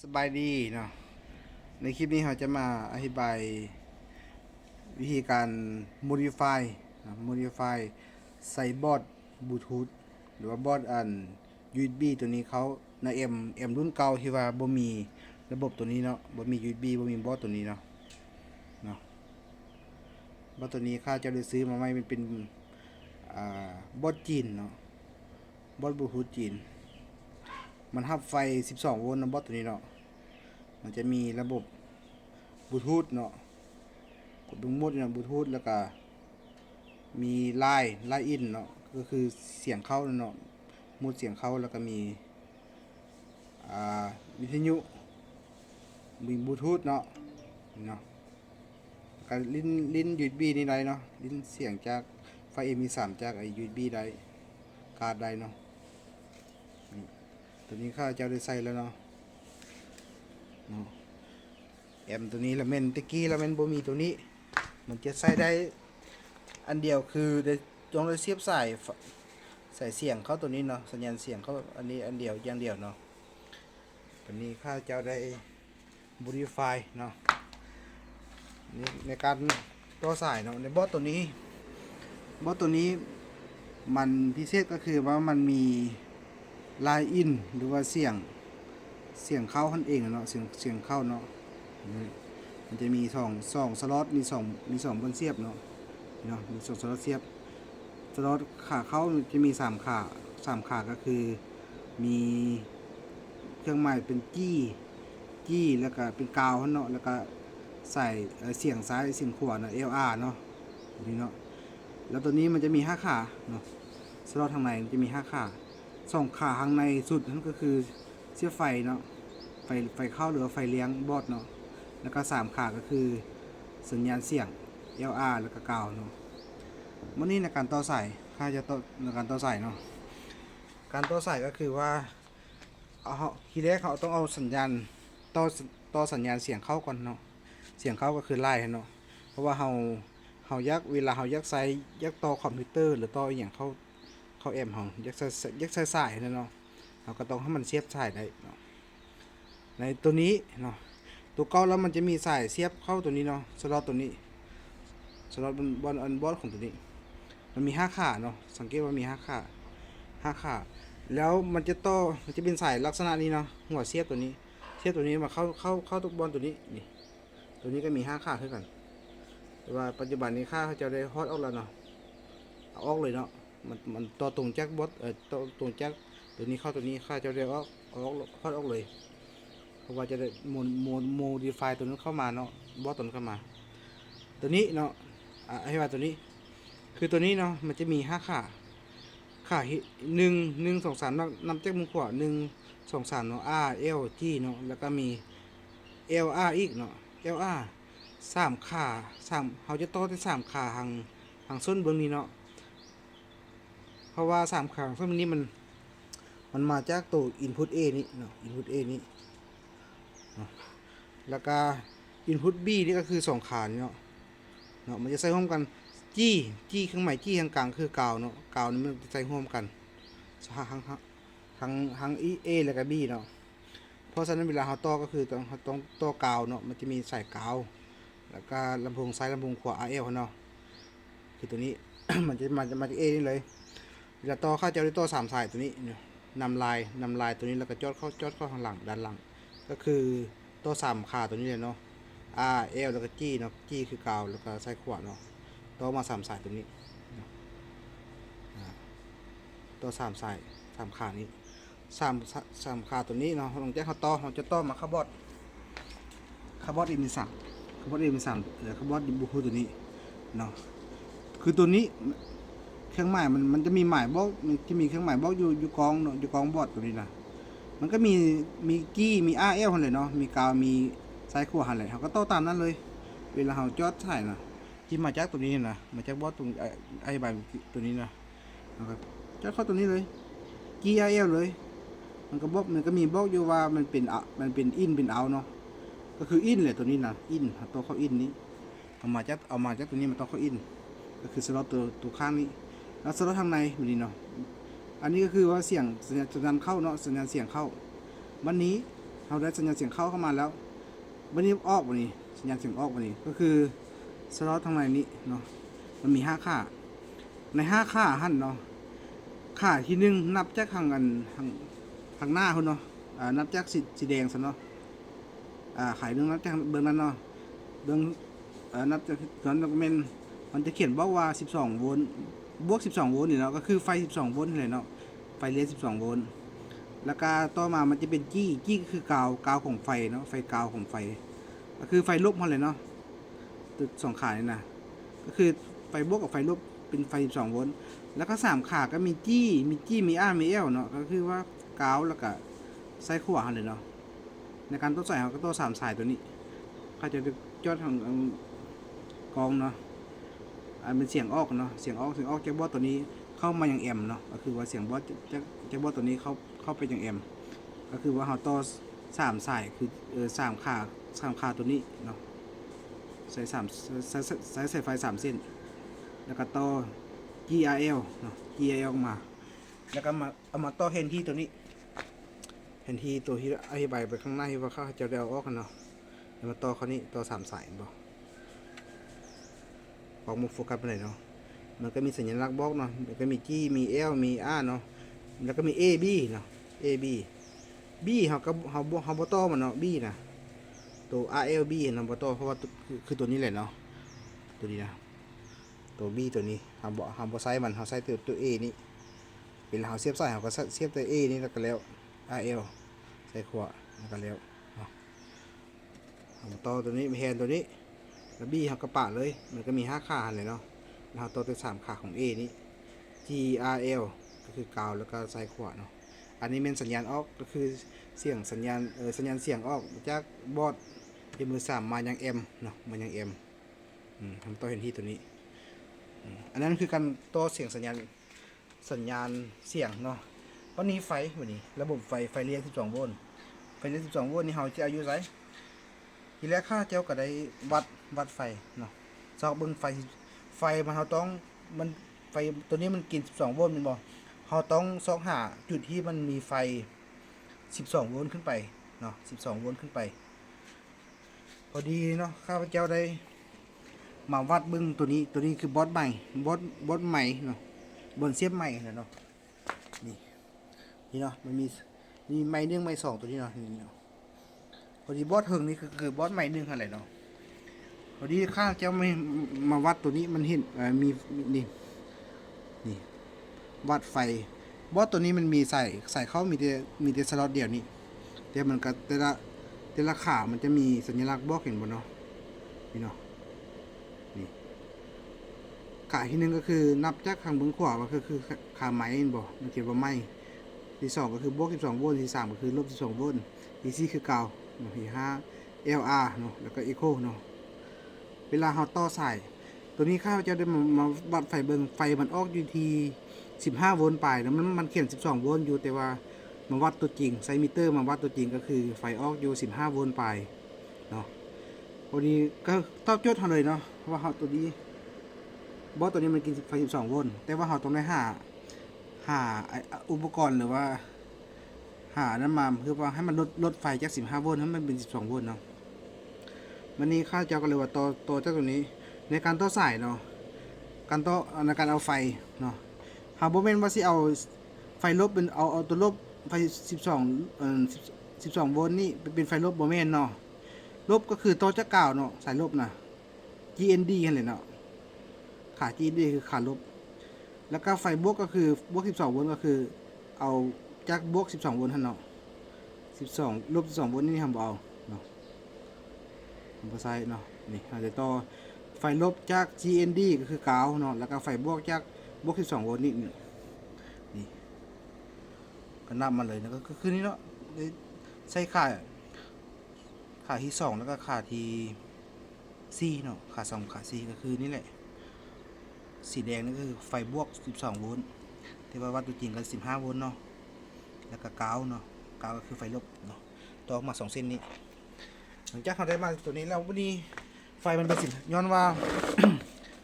สบายดีเนาะในคลิปนี้เราจะมาอธิบายวิธีการ modify ใส่บอร์ดบลูทูธหรือว่าบอร์ดUSB ตัวนี้เขาใน M รุ่นเก่าที่ว่าบ่มีระบบตัวนี้เนาะบ่มี USB บ่มีบอร์ดตัวนี้เนาะบอร์ดตัวนี้ข้าจะได้ซื้อมาใหม่มันเป็นบอร์ดจีนเนาะบอร์ดบลูทูธจีนมันรับไฟ12 โวลต์นะบอร์ดตัวนี้เนาะมันจะมีระบบบลูทูธเนาะกดปุ่มมดเนี่ยบลูทูธแล้วก็มีไลน์อินเนาะก็คือเสียงเข้าเนาะมูดเสียงเข้าแล้วก็มีวิทยุมีบลูทูธเนาะก็ลิ้น USB นี่ได้เนาะลิ้นเสียงจากไฟ MP3 จากUSB ได้การ์ดได้เนาะตัวนี้ข้าจะได้ใส่แล้วเนาะตัวนี้ละเมนตะกี้ละเมนบ่มีตัวนี้มันจะใส่ได้อันเดียวคือต้องได้เสียบสายเสียงเข้าตัวนี้เนาะสัญญาณเสียงเข้าอันนี้อันเดียวอย่างเดียวเนาะตัวนี้ข้าจะได้ modify เนาะนี่ในการต่อสายเนาะในบอสตัวนี้มันพิเศษก็คือว่ามันมีไลน์อินหรือว่าเสียงเข้าท่านเองเนาะเสียงเข้าเนาะมันจะมีสองสล็อตมีสองบนเสียบเนาะมีสองสล็อตเสียบสล็อตขาเข้าจะมี3 ขาก็คือมีเครื่องหมายเป็นจี้แล้วก็เป็นกาวเนาะแล้วก็ใส่เสียงซ้ายเสียงขวาเนาะ LR เนาะนี่เนาะแล้วตัวนี้มันจะมี5 ขาเนาะสล็อตทางในมันจะมี5 ขา2 ขาข้างในสุดนั่นก็คือเสียบไฟเนาะไฟเข้าหรือไฟเลี้ยงบอร์ดเนาะแล้วก็3 ขาก็คือสัญญาณเสียง LR แล้วก็กาวเนาะวันนี้ในการต่อสายข้าจะต่อในการต่อสายเนาะการต่อสายก็คือว่าทีแรกเขาต้องเอาสัญญาณต่อสัญญาณเสียงเข้าก่อนเนาะเสียงเข้าก็คือไล่เนาะเพราะว่าเฮาเวลาเฮายักใส่ต่อคอมพิวเตอร์หรือต่ออย่างเข้าแอมเฮายักใส่สายเนาะเราก็ต้องให้มันเสียบสายได้เนาะในตัวนี้เนาะตัวเก่าแล้วมันจะมีสายเสียบเข้าตัวนี้เนาะสล็อตตัวนี้สล็อตบอลของตัวนี้มันมี5 ขาเนาะสังเกตว่ามี5 ขาแล้วมันจะเป็นสายลักษณะนี้เนาะหัวเสียบตัวนี้มาเข้าตุกบอลตัวนี้นี่ตัวนี้ก็มี5 ขาเท่ากันแต่ว่าปัจจุบันนี้ค่าเขาจะได้ฮอตออกแล้วเนาะเอาออกเลยเนาะมันต่อตรงแจ็คบอสต่อตรงแจ็คตัวนี้เข้าตัวนี้ค่าจะได้ออกฮอตออกเลยเพราะว่าจะได้โมดิฟายตัวนั้นเข้ามาเนาะบอสตัวนั้นเข้ามาตัวนี้เนาะให้ว่าตัวนี้คือตัวนี้เนาะมันจะมี5 ขา1 2 3นำจากมุมขวา1 2 3เนาะ R L G เนาะแล้วก็มี L R อีกเนาะ L R 3 ขาเขาจะต่อที่3 ขาทางส้นเบื้องนี้เนาะเพราะว่า3 ขาส้นนี้มันมาจากตัว input A นี้เนาะ input A นี้แล้วก็ input B นี่ก็คือ2 ขาเนาะมันจะใส่ร่วมกันจี้เครื่องหมายจี้ทางกลางคือกาวเนาะกาวนี่มันใส่ร่วมกันทั้ง A แล้วก็ B เนาะเพราะฉะนั้นเวลาเราต่อก็คือต้องต่อกาวเนาะมันจะมีสายกาวแล้วก็ลำโพงซ้ายลำโพงขวา RL เนาะคือตัวนี้ มันจะมาจาก A นี่เลยเวลาต่อเข้าจะได้ต่อ3 สายตัวนี้นำลายตัวนี้แล้วก็จอดเข้าข้างหลังด้านหลังก็คือต่อ3 ขาตัวนี้เลยเนาะ RL แล้วก็ G เนาะ G คือกาวแล้วก็ซ้ายขวาเนาะต่อมา3 สายตัวนี้ต่อ3 สาย3 ขานี้3 ขาตัวนี้เนาะหลังจากเราจะต่อมาคาร์บอนเอ็มสามหรือคาร์บอนดิบูคูตัวนี้เนาะคือตัวนี้เครื่องหมายมันจะมีหมายบล็อกมันจะมีเครื่องหมายบล็อกอยู่กองเนาะอยู่กองบอร์ดตัวนี้นะมันก็มีกี้มี RL หันเลยเนาะมีกาวมีสายขั้วหันเลยเขาก็ต่อตามนั้นเลยเวลาเราจอดใส่นะที่มาจากตัวนี้นะมาจากบอร์ดตรงไอ้ใบตัวนี้นะนะครับจอดเข้าตัวนี้เลยกี้ RL เลยมันก็มีบล็อกอยู่ว่ามันเป็นอินเป็นเอาเนาะก็คืออินเลยตัวนี้นะอินตัวเข้าอินนี้เอามาจากตัวนี้มันต้องเข้าอินก็คือสล็อตตัวข้างนี้แล้วสล็อตทางในแบบนี้เนาะอันนี้ก็คือว่าสัญญาณเข้าเนาะสัญญาณเสียงเข้าวันนี้ เราได้สัญญาณเสียงเข้ามาแล้ววันนี้ออกวันนี้สัญญาณเสียงออกวันนี้ก็คือสล็อตทางในนี้เนาะมันมี5ค่าใน5ค่าหั่นเนาะค่าที่1นับจากทางหน้าคุณเนาะนับจากสีแดงซะเนาะขายนึงนับจากเบอร์นั้นเนาะเบื้องนับจากตอนนั้นมันจะเขียนบอกว่า12โวลต์บวก12โวลต์นี่เนาะก็คือไฟ12โวลต์เลยเนาะไฟเลส12โวลต์แล้วก็ต่อมามันจะเป็นจี้ก็คือกาวของไฟเนาะไฟกาวของไฟก็คือไฟลบมันเลยเนาะตัว2ขานี่นะก็คือไฟบวกกับไฟลบเป็นไฟ12โวลต์แล้วก็3ขาก็มีจี้มีอาร์มีเอลเนาะก็คือว่ากาวแล้วก็ไส้ขั้วเลยเนาะในการต้นสายเขาก็ต้น3สายตัวนี้เขาจะจอดทางกองเนาะเป็นเสียงออกเนาะเสียงออกจากบอสตัวนี้เข้ามาอย่างแอมเนาะก็คือว่าเสียงบอสจากบอสตัวนี้เข้าไปอย่างแอมก็คือว่าเขาต่อ3สายคือ3ขาตัวนี้เนาะใส่ไฟ3เส้นแล้วก็ต่อ GRL เนาะ GRL มาแล้วก็เอามาต่อเฮนที่ตัวนี้เฮนที่ตัวที่อธิบายไปข้างหน้าที่ว่าเขาจะได้เอาออกกันเนาะแล้วมาต่อเขานี้ต่อ3สายบ่ของมุกโฟกัสไปไหนเนาะมันก็มีสัญลักษณ์บอกเนาะมันก็มี G มี L มี R เนาะแล้วก็มี AB เนาะ AB B เขาบ่ต่อมันเนาะ B นะตัว RLB เนาะบ่ต่อเพราะว่าคือตัวนี้แหละเนาะตัวนี้นะตัว B ตัวนี้เขาบ่ใส่มันเขาใส่ตัว A นี่เวลาเขาเสียบสายเขาก็เสียบตัว A นี่แล้วก็แล้ว RL ใส่ขวาแล้วก็แล้วเขาต่อตัวนี้มีแฮนตัวนี้แล้ว B เขาก็ปะเลยมันก็มี5ขาเลยเนาะแล้วเขาต่อตัว3ขาของ A นี้ GRL ก็คือกาวแล้วก็ใส่ขวาเนาะอันนี้เป็นสัญญาณออกก็คือเสียงสัญญาณเสียงออกจากบอร์ดที่มือ3มายัง M เนาะมายัง M ทำต่อเห็นที่ตัวนี้อันนั้นคือการต่อเสียงสัญญาณเสียงเนาะวันนี้ไฟวันนี้ระบบไฟเลี้ยง12โวลต์ไฟเลี้ยง12โวลต์นี่เขาจะอายุไสทีแรกข้าเจ้าก็ได้วัดไฟเนาะซอกเบิ่งไฟมันเขาต้องมันไฟตัวนี้มันกิน12โวลต์มันบ่เราต้องซอกหาจุดที่มันมีไฟ12โวลต์ขึ้นไปเนาะ12โวลต์ขึ้นไปพอดีเนาะข้าพเจ้าได้มาวัดเบิ่งตัวนี้คือบอสใหม่บอสใหม่เนาะบนเสียบใหม่เนาะนี่เนาะมันมีไม้1ไม้2ตัวนี้เนาะนี่เนาะพอดีบอสเฮิงนี่คือบอสใหม่1อะไรเนาะพอดีข้าเจ้าไม่มาวัดตัวนี้มันเห็นมีนี่วัดไฟบอสตัวนี้มันมีใส่เข้ามีแต่สล็อตเดียวนี่แต่มันก็แต่ละขามันจะมีสัญลักษณ์บอกเห็นบ่เนาะนี่เนาะนี่ขาที่1ก็คือนับจากข้างเบื้องขวาก็คือขาไม้บ่มันเขียนว่าไม้ที่2ก็คือบวก12โวลต์ที่3ก็คือลบ12โวลต์ที่4คือกาวที่5 LR เนาะแล้วก็ Echo เนาะเวลาเราต่อสายตัวนี้ข้าพเจ้าได้มาวัดไฟเบิ่งไฟมันออกอยู่ที่15โวลต์ปลายแล้วมันเขียน12โวลต์อยู่แต่ว่ามาวัดตัวจริงใช้มิเตอร์มาวัดตัวจริงก็คือไฟออกอยู่15โวลต์ปลายเนาะพอดีก็ตอบโจทย์เฮาเลยเนาะว่าเฮาตัวนี้บอสตัวนี้มันกินไฟ12โวลต์แต่ว่าเฮาต้องได้หาอุปกรณ์หรือว่าหานั้นมาคือว่าให้มันลดไฟจาก15โวลต์ให้มันเป็น12โวลต์เนาะวันนี้ข้าเจ้าก็เลยว่าตัวเจ้าตัวนี้ในการต่อสายเนาะการต่อในการเอาไฟเนาะหาบ่แม่นว่าสิเอาไฟลบเป็นเอาตัวลบไฟ12โวลต์นี่เป็นไฟลบบ่แม่นเนาะลบก็คือต่อจากกาวเนาะสายลบน่ะ GND นั่นแหละเนาะขา GND คือขาลบแล้วก็ไฟบวกก็คือบวก12โวลต์ก็คือเอาจากบวก12โวลต์หั่นเนาะ12ลบ12โวลต์นี่ทำบ่เอาเนาะบ่ใช่เนาะนี่อาจจะต่อไฟลบจาก GND ก็คือกาวเนาะแล้วก็ไฟบวกจากบวก12โวลต์นี่ก็นับมาเลยนะก็คือนี่เนาะใช้ขาที่2แล้วก็ขาที่4เนาะขา2ขา4ก็คือนี่แหละสีแดงนี่คือไฟบวก12โวลต์ที่ว่าวัดตัวจริงกัน15โวลต์เนาะแล้วก็กาวเนาะกาวก็คือไฟลบเนาะต่อออกมา2เส้นนี้หลังจากเขาได้มาตัวนี้แล้ววันนี้ไฟมันเป็นย้อนว่า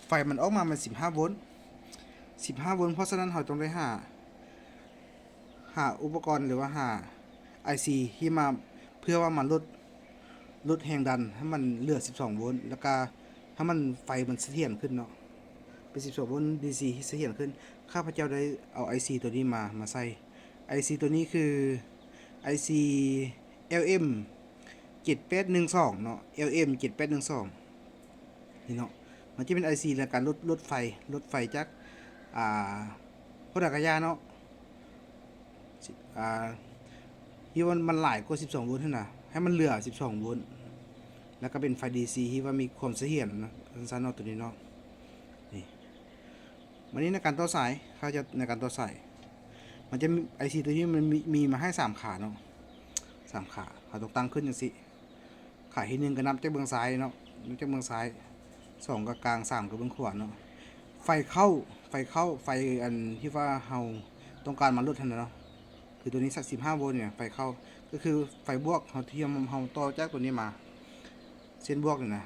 ไฟมันออกมามัน15โวลต์เพราะฉะนั้นเราต้องได้หาอุปกรณ์หรือว่าหา IC ที่มา พื่อว่ามันลดแรงดันให้มันเหลือ12โวลต์แล้วก็ให้มันไฟมันเสถียรขึ้นเนาะเป็น12โวลต์ DC ที่เสถียรขึ้นข้าพเจ้าได้เอา IC ตัวนี้มาใส่ IC ตัวนี้คือ IC LM 7812เนาะ LM 7812นี่เนาะมันจะเป็น IC ในการลดไฟจากพวกจักรยานเนาะที่ว่ามันหลายกว่า12โวลต์นะให้มันเหลือ12โวลต์แล้วก็เป็นไฟ DC ที่ว่ามีความเสถียรนะสั้นๆเนาะตัวนี้เนาะนี่วันนี้ในการต่อสายเขาจะในการต่อสายมันจะมี IC ตัวนี้มันมีมาให้3ขาเนาะ3ขาเขาต้องตั้งขึ้นอย่างสิขาที่1ก็นับจากเบื้องซ้ายเนาะนับจากเบื้องซ้าย2ก็กลาง3ก็เบื้องขวาเนาะไฟเข้าไฟอันที่ว่าเราต้องการมาลดทันเนาะคือตัวนี้สัก15โวลต์เนี่ยไฟเข้าก็คือไฟบวกเราที่เราต่อจากตัวนี้มาเส้นบวกเนี่ยนะ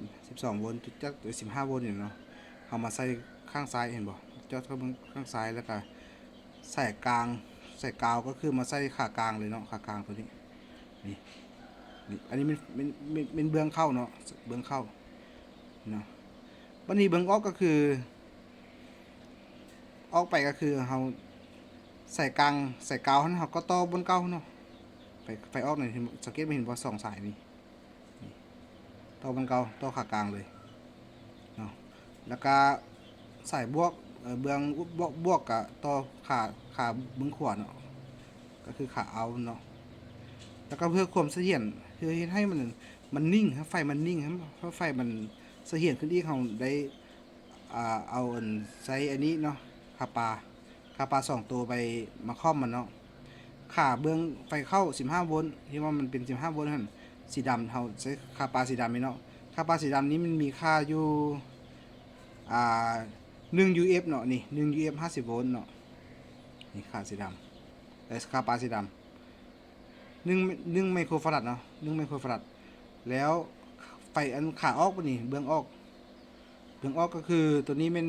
12โวลต์จากตัว15โวลต์เนี่ยเนาะเอามาใส่ข้างซ้ายเห็นบ่จอดเข้าข้างซ้ายแล้วก็ใส่กลางใส่กาวก็คือมาใส่ขากลางเลยเนาะขากลางตัวนี้นี่อันนี้เป็นเบื้องเข้าเนาะเบื้องเข้าเนาะวันนี้เบื้องออกก็คือออกไปก็คือเราใส่กลางใส่กาวเราก็ต่อบนเก้าเนาะไฟออกหน่อยสังเกตไม่เห็นว่า2สายนี่ต่อบนเก้าต่อขากลางเลยเนาะแล้วก็ใส่บวกเบื้องบวกกับต่อขาเบื้องขวาเนาะก็คือขาเอาเนาะแล้วก็เพื่อความเสถียรคือให้มันนิ่งให้ไฟมันนิ่งให้ไฟมันเสถียรขึ้นอีกเราได้เอาใช้อันนี้เนาะขาปลา2ตัวไปมาค่อมมันเนาะขาเบื้องไฟเข้า15โวลต์ที่ว่ามันเป็น15โวลต์นั่นสีดำเราใช้ขาปลาสีดำนี่เนาะขาปลาสีดำนี้มันมีค่าอยู่1 UF เนาะนี่1 UF 50โวลต์เนาะนี่ขาสีดำแต่ขาปลาสีดำ1ไมโครฟาราดเนาะ1ไมโครฟาราดแล้วไฟอันขาออกปะนี่เบื้องออกก็คือตัวนี้มัน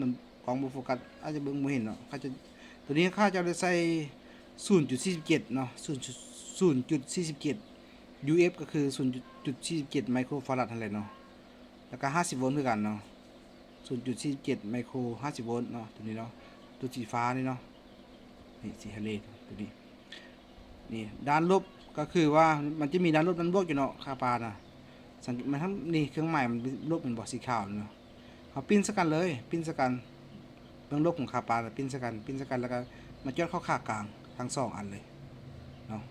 มันกองโฟกัสอาจจะเบิ่งบ่เห็นเนาะเขาจะตัวนี้ค่าจะได้ใส่ 0.47 เนาะ 0.47 UF ก็คือ 0.47 ไมโครฟาราดนั่นแหละเนาะแล้วก็50โวลต์คือกันเนาะ 0.47 ไมโคร50โวลต์เนาะตัวนี้เนาะตัวสีฟ้านี่เนาะนี่สีทะเลตัวนี้นี่ด้านลบก็คือว่ามันจะมีด้านลบด้านบวกอยู่เนาะค่าปลานะสังเกตมันทั้งนี่เครื่องหมายมันลบเป็นบอสีขาวเนาะเอาปิ้นสกันเลยปิ้นสกันเบื้องลบของค่าปลาปิ้นสกันแล้วก็มาจอดเข้าขากลางทั้ง2อันเลยเนาะ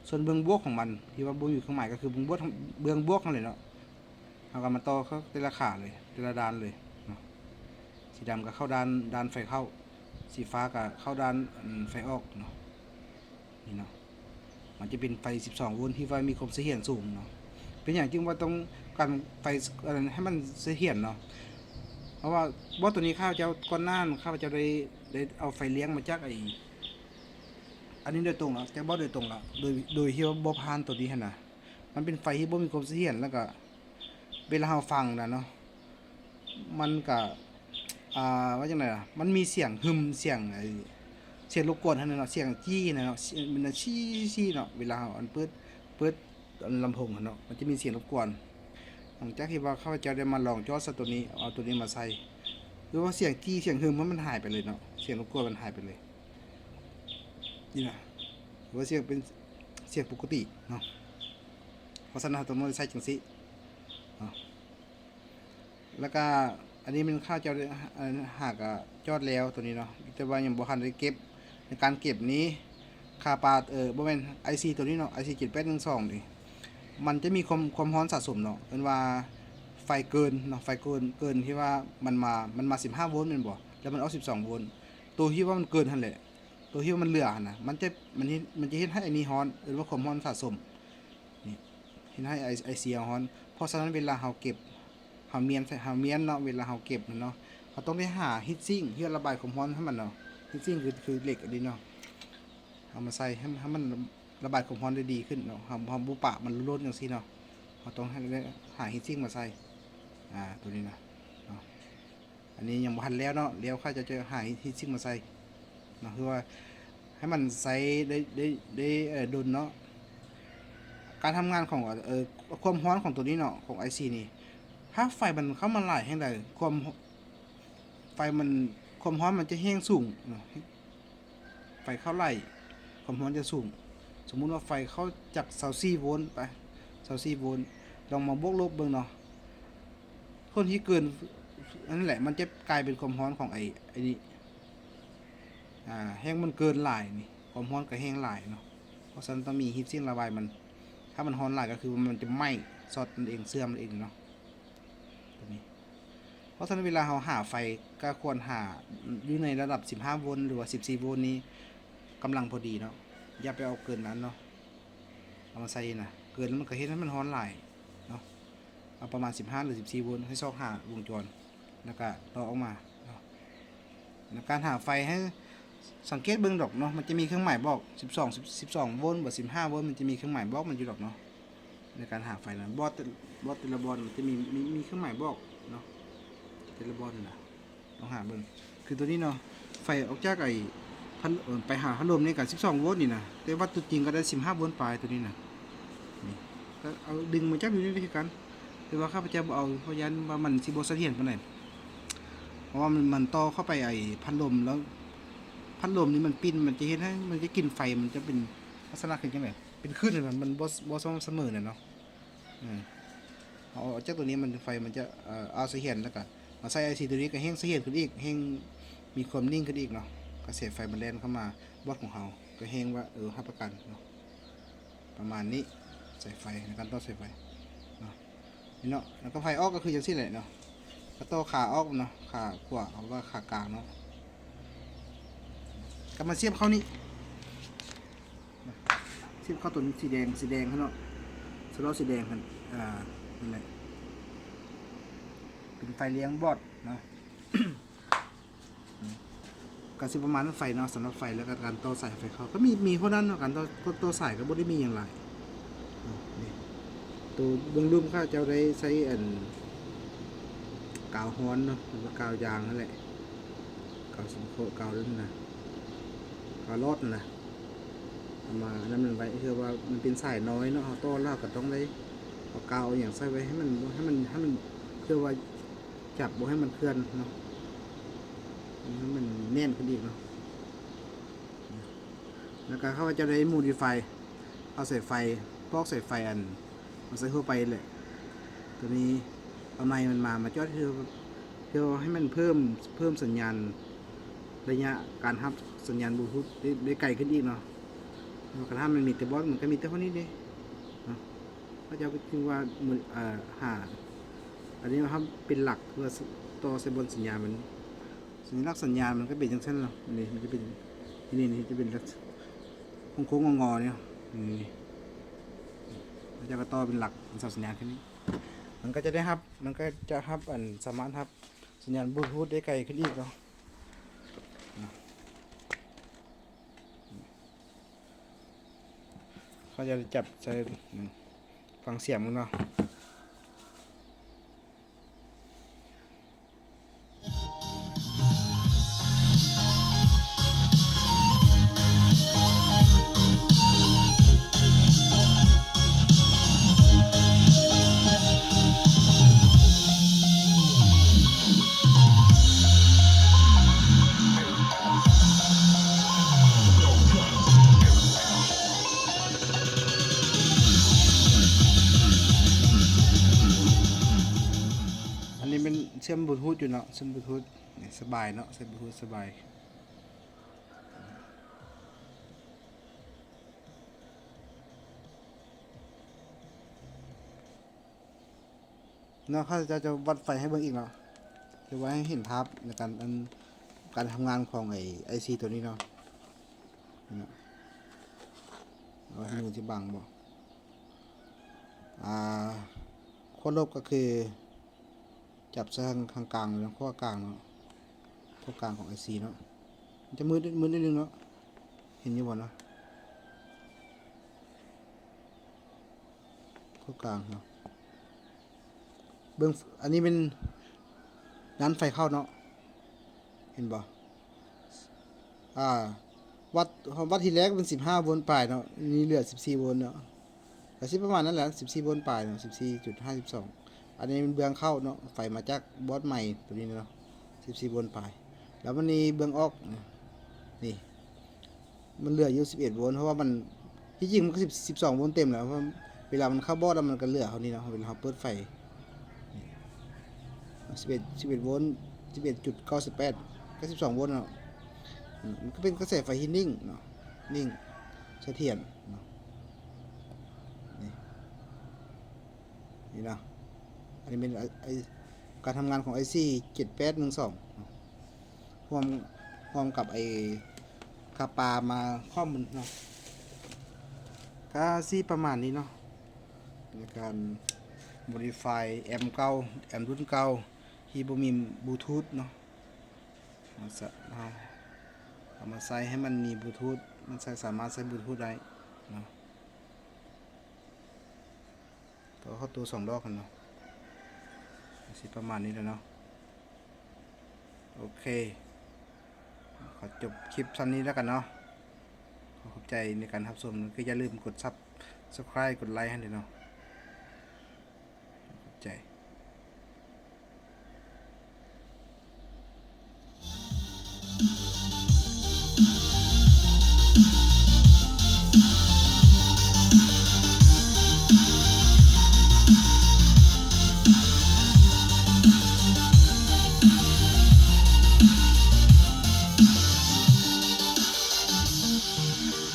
ส่วนเบื้องบวกของมันที่ว่าบวกอยู่เครื่องหมายก็คือเบื้องบวกนั่นเลยเนาะเอากันมาต่อเข้าแต่ละขาเลยแต่ละด้านเลยเนาะสีดำก็เข้าด้านไฟเข้าสีฟ้าก็เข้าด้านไฟออกเนาะนี่เนาะมันจะเป็นไฟ12โวลต์ที่ว่ามีความเสถียรสูงเนาะเป็นอย่างจริงว่าต้องการไฟให้มันเสถียรเนาะเพราะว่าบอสตัวนี้ข้าพเจ้าก่อนหน้าข้าพเจ้าได้เอาไฟเลี้ยงมาจากอันนี้โดยตรงแล้วจากบอสโดยตรงแล้วโดยที่ว่าบอพานตัวนี้นะมันเป็นไฟที่บอมีความเสถียรแล้วก็เวลาเราฟังนะเนาะมันก็ว่าจังไงล่ะมันมีเสียงหึมเสียงเสียงรบกวนนั่นเนาะเสียงจี้นะเนาะมันชี้เนาะเวลาเราอันเปิดลำโพงเนาะมันจะมีเสียงรบกวนหลังจากที่ว่าข้าพเจ้าได้มาลองจอสตัวนี้เอาตัวนี้มาใส่หรือว่าเสียงจี้เสียงหึมมันหายไปเลยเนาะเสียงรบกวนมันหายไปเลยนี่นะหรือว่าเสียงเป็นเสียงปกติเนาะเพราะฉะนั้นเราต้องใส่จังสิเนาะแล้วก็อันนี้มันข้าวเจ้าหากจอดแล้วตัวนี้เนาะแต่ว่ายังบ่ทันได้เก็บในการเก็บนี้คาปาบ่แม่น IC ตัวนี้เนาะ IC 7812นี่มันจะมีความร้อนสะสมเนาะเป็นว่าไฟเกินเนาะไฟเกินที่ว่ามันมา15โวลต์แม่นบ่แล้วมันเอา12โวลต์ตัวที่ว่ามันเกินหั่นแหละตัวที่ว่ามันเหลือหั่นน่ะมันจะเฮ็ดให้อันนี้ร้อนหรือว่าความร้อนสะสมนี่เฮ็ดให้ IC ร้อนเพราะฉะนั้นเวลาเราเก็บเฮาเมียนเนาะเวลาเฮาเก็บเนาะเขาต้องได้หาฮีตซิ่งเพื่อระบายความร้อนให้มันเนาะฮีตซิ่งคือเหล็กอันนี้เนาะเอามาใส่ให้มันระบายความร้อนได้ดีขึ้นเนาะเฮาบ่ปะมันล้นจังซี่เนาะเขาต้องให้หาฮีตซิ่งมาใส่ตัวนี้นะเนาะอันนี้ยังบ่ทันแล้วเนาะแล้วข้าจะหาฮีตซิ่งมาใส่เนาะคือว่าให้มันใส่ได้ดุลเนาะ การทำงานของความร้อนของตัวนี้เนาะของ IC นี่ถ้าไฟมันเข้ามาหลายแห่งใดไฟมันความร้อนมันจะแห้งสูงเนาะไฟเข้าไล่ความร้อนจะสูงสมมุติว่าไฟเข้าจาก24โวลต์ไป24โวลต์ลองมาบวกลบเบิ่งเนาะคนที่เกินนั่นแหละมันจะกลายเป็นความร้อนของไอ้นี่แห้งมันเกินหลายนี่ความร้อนก็แห้งหลายเนาะเพราะฉะนั้นต้องมีฮีทซิ่งระบายมันถ้ามันร้อนหลายก็คือมันจะไหม้ซอสมันเองเสื่อมมันเองเนาะตัวนี้เพราะฉะนั้นเวลาเราหาไฟก็ควรหาอยู่ในระดับ15โวลต์หรือว่า14โวลต์นี้กำลังพอดีเนาะอย่าไปเอาเกินนั้นเนาะเอามาใส่นะเกินแล้วมันก็เฮ็ดให้มันร้อนหลายเนาะเอาประมาณ15หรือ14โวลต์ให้ซอกหาวงจรแล้วก็ต่อออกมาเนาะในการหาไฟให้สังเกตเบิ่งดอกเนาะมันจะมีเครื่องหมายบอก12โวลต์บ่15โวลต์มันจะมีเครื่องหมายบอกมันอยู่ดอกเนาะในการหาไฟนะบอสแต่ละบอสมันจะมีเครื่องหมายบอกเนาะแต่ละบอสนะลองหาเบิ่งคือตัวนี้เนาะไฟออกจากไอ้ไปหาพัดลมนี่ก็12โวลต์นี่นะแต่วัดตัวจริงก็ได้15โวลต์ปลายตัวนี้นะนี่ก็เอาดึงมาจากอยู่นี่ด้วยกันแต่ว่าข้าพเจ้าบ่เอาเพราะยันว่ามันสิบ่เสถียรปานใดเพราะว่ามันต่อเข้าไปไอ้พัดลมแล้วพัดลมนี่มันปิ้นมันจะเฮ็ดให้มันจะกินไฟมันจะเป็นลักษณะคือจังได๋เป็นคลื่นนั่นมันบ่สม่ำเสมอน่ะเนาะเอาจากตัวนี้มันไฟมันจะเอาเสถียรแล้วก็มาใส่ไอซีตัวนี้ก็แห้งเสถียรขึ้นอีกแห้งมีความนิ่งขึ้นอีกเนาะกระแสไฟมันแล่นเข้ามาบอดของเราก็แห้งว่าให้ประกันเนาะประมาณนี้ใส่ไฟในการต่อสายไฟเนาะนี่เนาะแล้วก็ไฟออกก็คือจังซี่แหละเนาะก็ต่อขาออกเนาะขาขวาเอาว่าขากลางเนาะก็มาเสียบเข้านี่เสียบเข้าตัวนี้สีแดงเนาะสล้อสีแดงกันนั่นแหละเป็นไฟเลี้ยงบอดเนาะ การสิประมาณไฟเนาะสำหรับไฟแล้วก็การต่อสายไฟเขาก็มีเท่านั้นเนาะการต่อสายก็บ่ได้มีอย่างไรนี่ตัวเบื้องลุ่มข้าเจ้าได้ใช้กาวฮ้อนเนาะหรือว่ากาวยางนั่นแหละกาวสมโคกาวนั่นนะกาวรอดนะมานั่นมันไว้คือว่ามันเป็นสายน้อยเนาะเอาต่อแล้วก็ต้องได้เอากาวอย่างใส่ไว้ให้มันคือว่าจับบ่ให้มันเคลื่อนเนาะให้มันแน่นขึ้นอีกเนาะแล้วก็เขาจะได้โมดิฟายเอาใส่ไฟพอกใส่ไฟมาใส่เข้าไปเลยตัวนี้เอาในมันมาจอดคือให้มันเพิ่มสัญญาณระยะการรับสัญญาณบลูทูธได้ไกลขึ้นอีกเนาะกระทั่งมันมีแต่บอสมันก็มีแต่เท่านี้เด้เนาะเขาจะคือว่าหาอันนี้นะครับเป็นหลักเพื่อต่อใส่บนสัญญาณมันสัญลักษณ์สัญญาณมันก็เป็นอย่างเช่นเนาะนี่มันจะเป็นนี่จะเป็นโค้งงอเนี่ยนี่เราจะกระต่อเป็นหลักสัญญาณแค่นี้มันก็จะได้รับมันก็จะรับสามารถรับสัญญาณบลูทูธได้ไกลขึ้นอีกเนาะเขาจะจับใส่ฟังเสียงมันเนาะเป็นเชื่อมบลูทูธอยู่เนาะเชื่อมบลูทูธสบายเนาะเชื่อมบลูทูธสบายเนาะเขาจะวัดไฟให้เบิ่งอีกเนาะจะไว้ให้เห็นภาพในการทำงานของไอซีตัวนี้เนาะเอาให้ดูที่บังบ่ขั้วลบก็คือจับเส้นข้างกลางแล้วขั้วกลางเนาะขั้วกลางของ IC เนาะมันจะมืดนิดนึงเนาะเห็นอยู่บ่เนาะขั้วกลางเนาะเบื้องอันนี้เป็นนั้นไฟเข้าเนาะเห็นบ่วัดทีแรกเป็น15โวลต์ปลายเนาะนี่เหลือ14โวลต์เนาะ ก็สิประมาณนั้นแหละ14โวลต์ปลายเนาะ14.52อันนี้มันเบื้องเข้าเนาะไฟมาจากบอร์ดใหม่ตัวนี้เนาะ14โวลต์ปลายแล้วมันมีเบื้องออกนี่มันเหลืออยู่11โวลต์เพราะว่ามันที่จริงมันก็12โวลต์เต็มแล้วเพราะเวลามันเข้าบอร์ดแล้วมันก็เหลือเท่านี้เนาะเวลาเราเปิดไฟ11โวลต์11.98ก็12โวลต์เนาะมันก็เป็นกระแสไฟที่นิ่งเนาะนิ่งเสถียรเนาะนี่นะอันนี้เป็นการทำงานของ IC 7812ร่วมกับคาปามาข้อมูลเนาะก็ซีประมาณนี้เนาะในการ modify แอมเก่าแอมรุ่นเก่าที่บ่มีบลูทูธเนาะเอามาใส่ให้มันมีบลูทูธมันสามารถใช้บลูทูธได้เนาะก็เข้าตัว2ดอกกันเนาะสิประมาณนี้แล้วเนาะโอเคขอจบคลิปสั้นนี้แล้วกันเนาะขอบใจในการรับชมก็อย่าลืมกดsubscribe กดไลค์ให้ด้วยเนาะ